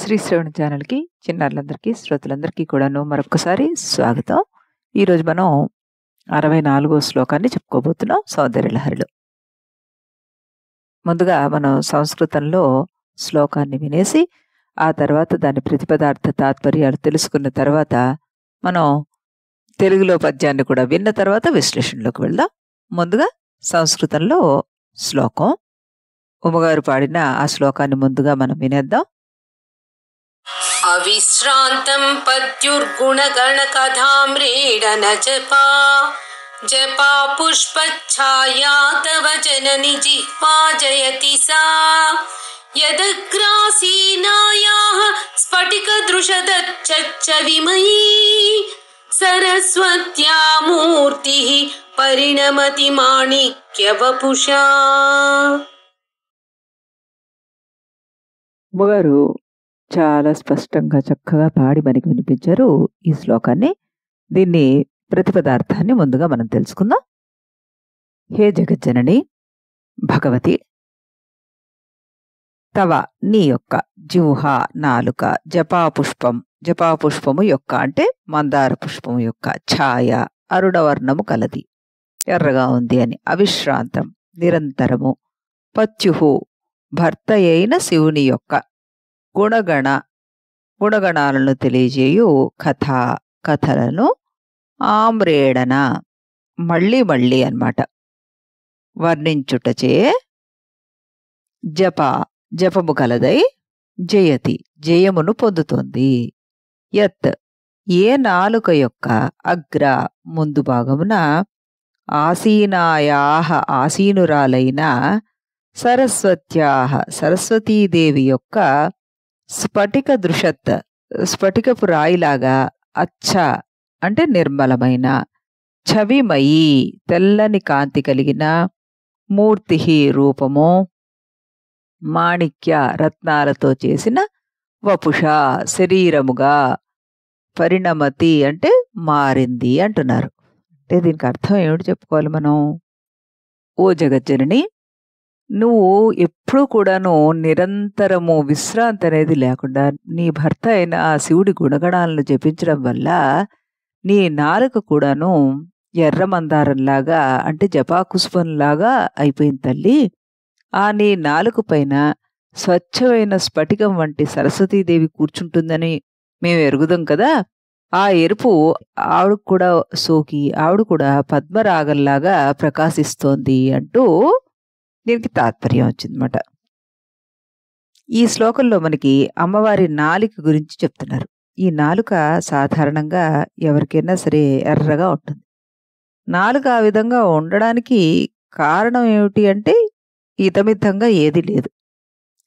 శ్రీ శ్రవణ ఛానల్‌కి చిన్నారులందరికీ, శ్రోతలందరికీ కూడాను మరొక్కసారి స్వాగతం. ఈరోజు మనం 64వ శ్లోకాన్ని చెప్పుకోబోతున్నాం సౌందర్యలహరిలో. ముందుగా మనం సంస్కృతంలో శ్లోకాన్ని వినేసి, ఆ తర్వాత దాని ప్రతిపదార్థ తాత్పర్యాలు తెలుసుకున్న తర్వాత, మనం తెలుగులో పద్యాన్ని కూడా విన్న తర్వాత విశ్లేషణలోకి వెళ్దాం. ముందుగా సంస్కృతంలో శ్లోకం. ఉమ్మగారు పాడిన ఆ శ్లోకాన్ని ముందుగా మనం వినేద్దాం. అవిశ్రాంతం పద్యుర్గుణగణకథామ్రేడన జపా జపా పుష్పఛాయా తవ జనని జిహ్వా జయతి సా యదగ్రాసీనాయాః స్ఫటికదృశదచ్చ విమయీ సరస్వత్యా మూర్తిః పరిణమతి మాణిక్యవపుషా. ఉమ్మగారు చాలా స్పష్టంగా చక్కగా పాడి మనకి వినిపించారు ఈ శ్లోకాన్ని. దీన్ని ప్రతిపదార్థాన్ని ముందుగా మనం తెలుసుకుందాం. హే జగజ్జనని భగవతి, తవ నీ యొక్క జిహ్వ నాలుక జపాపుష్పము యొక్క అంటే మందార పుష్పము యొక్క ఛాయ అరుణవర్ణము కలది, ఎర్రగా ఉంది అని. అవిశ్రాంతం నిరంతరము. పత్యుహు భర్త అయిన శివుని యొక్క గుణగణాలను తెలియజేయు కథలను ఆమ్రేడన మళ్ళీ అన్నమాట వర్ణించుటచే జపము కలదై జయతి జయమును పొందుతోంది. యత్ ఏ నాలుక యొక్క అగ్ర ముందు భాగమున ఆసీనురాలైన సరస్వతీదేవి యొక్క స్ఫటికపు రాయిలాగా అచ్చ అంటే నిర్మలమైన, ఛవిమయీ తెల్లని కాంతి కలిగిన, మూర్తి రూపము, మాణిక్య రత్నాలతో చేసిన, వపుష శరీరముగా, పరిణమతి అంటే మారింది అంటున్నారు. అంటే దీనికి అర్థం ఏమిటి చెప్పుకోవాలి మనం? ఓ జగజ్జనని, నువ్వు ఎప్పుడూ కూడాను నిరంతరము విశ్రాంతి అనేది లేకుండా నీ భర్త అయిన ఆ శివుడి గుణగణాలను జపించడం వల్ల నీ నాలుక కూడాను ఎర్ర మందారంలాగా అంటే జపాకుష్పంలాగా అయిపోయింది తల్లి. ఆ నీ నాలుక పైన స్వచ్ఛమైన స్ఫటికం వంటి సరస్వతీదేవి కూర్చుంటుందని మేము ఎరుగుదాం కదా. ఆ ఎరుపు ఆవిడకు కూడా సోకి ఆవిడ కూడా పద్మరాగంలాగా ప్రకాశిస్తోంది అంటూ దీనికి తాత్పర్యం వచ్చిందన్నమాట. ఈ శ్లోకంలో మనకి అమ్మవారి నాలుక గురించి చెప్తున్నారు. ఈ నాలుక సాధారణంగా ఎవరికైనా సరే ఎర్రగా ఉంటుంది. నాలుక ఆ విధంగా ఉండడానికి కారణం ఏమిటి అంటే ఇతమితంగా ఏది లేదు.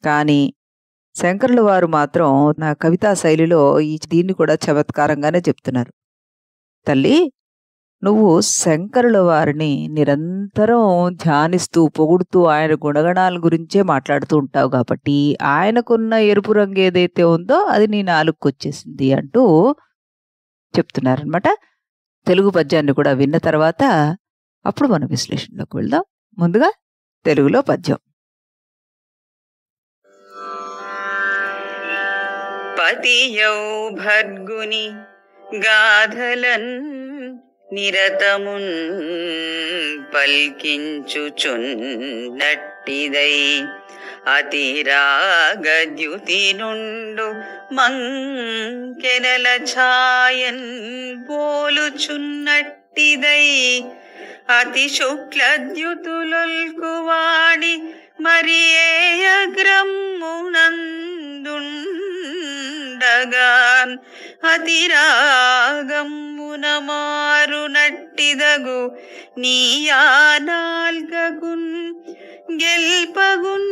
కానీ శంకరుల వారు మాత్రం నా కవితా శైలిలో దీన్ని కూడా చమత్కారంగానే చెప్తున్నారు. తల్లి, నువ్వు శంకరుల వారిని నిరంతరం ధ్యానిస్తూ పొగుడుతూ ఆయన గుణగణాల గురించే మాట్లాడుతూ ఉంటావు కాబట్టి ఆయనకున్న ఎరుపు రంగు ఏదైతే ఉందో అది నీ నాలుగుకు వచ్చేసింది అంటూ చెప్తున్నారనమాట. తెలుగు పద్యాన్ని కూడా విన్న తర్వాత అప్పుడు మనం విశ్లేషణలోకి వెళ్దాం. ముందుగా తెలుగులో పద్యం. పతియౌ భర్గుని గాథలన్ నిరతమున్ పల్కించుచున్నట్టిదై అతిరాగద్యుతి నుండు మంకెనల ఛాయన్ పోలుచున్నట్టిదై అతి శుక్లద్యుతులొల్కువాడి మరి ఏయగ్రమ్మునందుండగాన్ అతిరాగమ్మున మారునట్టిదగు నీయానాల్గగున్ గెల్పగున్.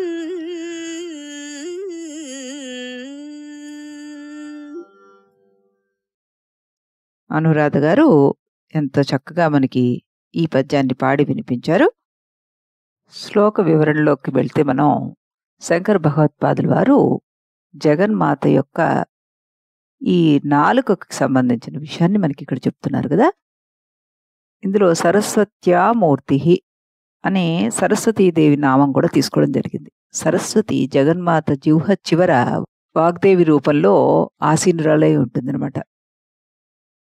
అనురాధ గారు ఎంతో చక్కగా మనకి ఈ పద్యాన్ని పాడి వినిపించారు. శ్లోక వివరణలోకి వెళ్తే మనం శంకర భగవత్పాదుల వారు జగన్మాత యొక్క ఈ నాలుకకు సంబంధించిన విషయాన్ని మనకి ఇక్కడ చెప్తున్నారు కదా. ఇందులో సరస్వత్యామూర్తి అనే సరస్వతీదేవి నామం కూడా తీసుకోవడం జరిగింది. సరస్వతి జగన్మాత జిహ్వ చివర వాగ్దేవి రూపంలో ఆసీనురాలై ఉంటుందన్నమాట.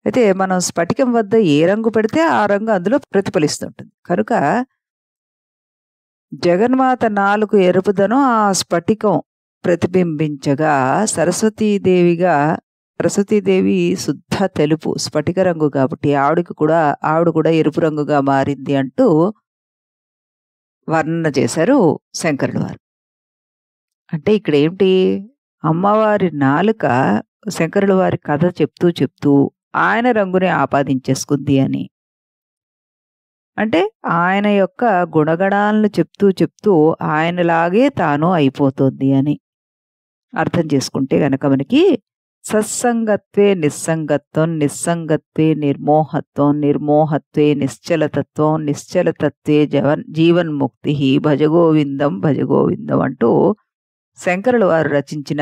అయితే మనం స్ఫటికం వద్ద ఏ రంగు పెడితే ఆ రంగు అందులో ప్రతిఫలిస్తుంటుంది. కనుక జగన్మాత నాలుగు ఎరుపుదనం ఆ స్ఫటికం ప్రతిబింబించగా సరస్వతీదేవి శుద్ధ తెలుపు స్ఫటిక రంగు కాబట్టి ఆవిడ కూడా ఎరుపు రంగుగా మారింది అంటూ వర్ణన చేశారు శంకరుల వారు. అంటే ఇక్కడ ఏమిటి, అమ్మవారి నాలుక శంకరుల వారి కథ చెప్తూ చెప్తూ ఆయన రంగుని ఆపాదించేసుకుంది అని, అంటే ఆయన యొక్క గుణగణాలను చెప్తూ చెప్తూ ఆయనలాగే తాను అయిపోతుంది అని అర్థం చేసుకుంటే గనక మనకి సత్సంగత్వే నిస్సంగత్వం, నిస్సంగత్వే నిర్మోహత్వం, నిర్మోహత్వే నిశ్చలతత్వం, నిశ్చలతత్వే జీవన్ముక్తి, భజగోవిందం భజగోవిందం అంటూ శంకరుల వారు రచించిన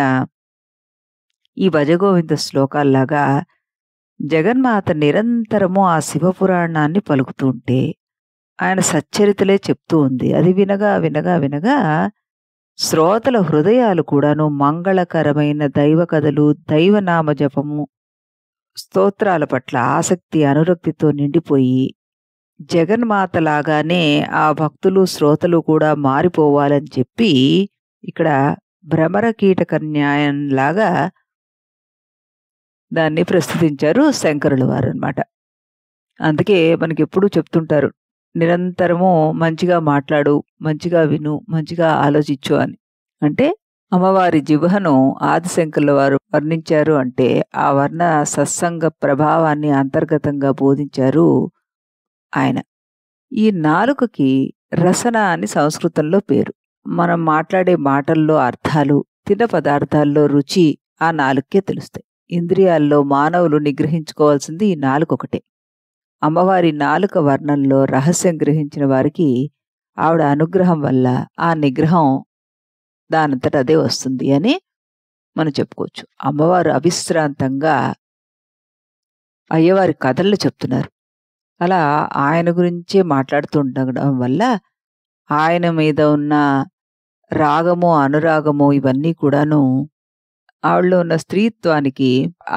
ఈ భజగోవింద శ్లోకాల్లాగా జగన్మాత నిరంతరము ఆ శివపురాణాన్ని పలుకుతూ ఉంటే ఆయన సచ్చరితలే చెప్తూ ఉంది. అది వినగా వినగా వినగా శ్రోతల హృదయాలు కూడాను మంగళకరమైన దైవ కథలు, దైవనామ జపము, స్తోత్రాల పట్ల ఆసక్తి అనురక్తితో నిండిపోయి జగన్మాతలాగానే ఆ భక్తులు శ్రోతలు కూడా మారిపోవాలని చెప్పి ఇక్కడ భ్రమర కీటక న్యాయంలాగా దాన్ని ప్రస్తుతించారు శంకరుల వారు అన్నమాట. అందుకే మనకి ఎప్పుడూ చెప్తుంటారు, నిరంతరము మంచిగా మాట్లాడు, మంచిగా విను, మంచిగా ఆలోచించు అని. అంటే అమ్మవారి జిహ్వను ఆదిశంకరుల వారు వర్ణించారు అంటే ఆ వర్ణ సత్సంగ ప్రభావాన్ని అంతర్గతంగా బోధించారు ఆయన. ఈ నాలుకకి రసన అని సంస్కృతంలో పేరు. మనం మాట్లాడే మాటల్లో అర్థాలు, తిన్న పదార్థాల్లో రుచి ఆ నాలుకే తెలుస్తాయి. ఇంద్రియాల్లో మానవులు నిగ్రహించుకోవాల్సింది ఈ నాలుకొకటే. అమ్మవారి నాలుక వర్ణంలో రహస్యం గ్రహించిన వారికి ఆవిడ అనుగ్రహం వల్ల ఆ నిగ్రహం దానంతట అదే వస్తుంది అని మనం చెప్పుకోవచ్చు. అమ్మవారు అవిశ్రాంతంగా అయ్యవారి కథలు చెప్తున్నారు. అలా ఆయన గురించే మాట్లాడుతుండడం వల్ల ఆయన మీద ఉన్న రాగము, అనురాగము ఇవన్నీ కూడాను ఆవిడలో ఉన్న స్త్రీత్వానికి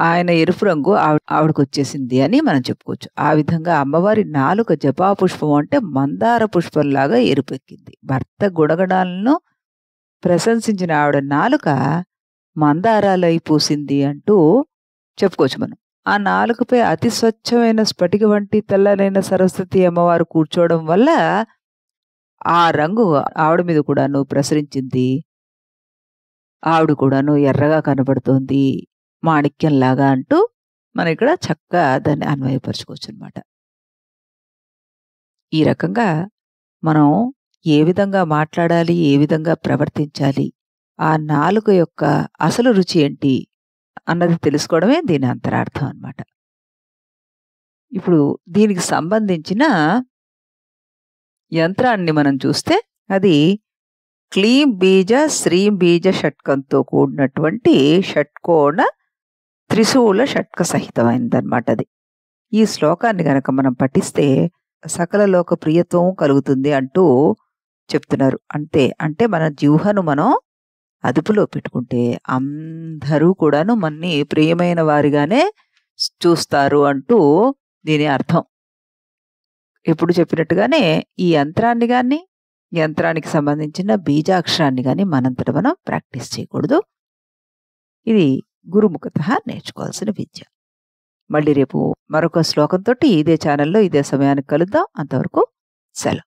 ఆయన ఎరుపు రంగు ఆవిడకు వచ్చేసింది అని మనం చెప్పుకోవచ్చు. ఆ విధంగా అమ్మవారి నాలుక జపా పుష్పం అంటే మందార పుష్పంలాగా ఎరుపెక్కింది. భర్త గుణగణాలను ప్రశంసించిన ఆవిడ నాలుక మందారాలై పూసింది అంటూ చెప్పుకోవచ్చు మనం. ఆ నాలుకపై అతి స్వచ్ఛమైన స్ఫటిక వంటి తెల్లనైన సరస్వతి అమ్మవారు కూర్చోవడం వల్ల ఆ రంగు ఆవిడ మీద కూడాను ప్రసరించింది. ఆవిడ కూడాను ఎర్రగా కనబడుతోంది, మాణిక్యంలాగా అంటూ మనం ఇక్కడ చక్కగా దాన్ని అన్వయపరచుకోవచ్చు అనమాట. ఈ రకంగా మనం ఏ విధంగా మాట్లాడాలి, ఏ విధంగా ప్రవర్తించాలి, ఆ నాలుక యొక్క అసలు రుచి ఏంటి అన్నది తెలుసుకోవడమే దీని అంతరార్థం అన్నమాట. ఇప్పుడు దీనికి సంబంధించిన యంత్రాన్ని మనం చూస్తే అది క్లీం బీజ శ్రీం బీజ షట్కంతో కూడినటువంటి షట్కోణ త్రిశూల షట్క సహితమైనదన్నమాట అది. ఈ శ్లోకాన్ని గనక మనం పఠిస్తే సకల లోక ప్రియత్వం కలుగుతుంది అంటూ చెప్తున్నారు. అంటే మన జిహ్వను మనం అదుపులో పెట్టుకుంటే అందరూ కూడాను మన్ని ప్రియమైన వారిగానే చూస్తారు అంటూ దీని అర్థం. ఎప్పుడు చెప్పినట్టుగానే ఈ యంత్రాన్ని గాని, యంత్రానికి సంబంధించిన బీజాక్షరాన్ని గాని మనంతట మనం ప్రాక్టీస్ చేయకూడదు. ఇది గురుముఖతః నేర్చుకోవాల్సిన విద్య. మళ్ళీ రేపు మరొక శ్లోకంతో ఇదే ఛానల్లో ఇదే సమయానికి కలుద్దాం. అంతవరకు సెలవు.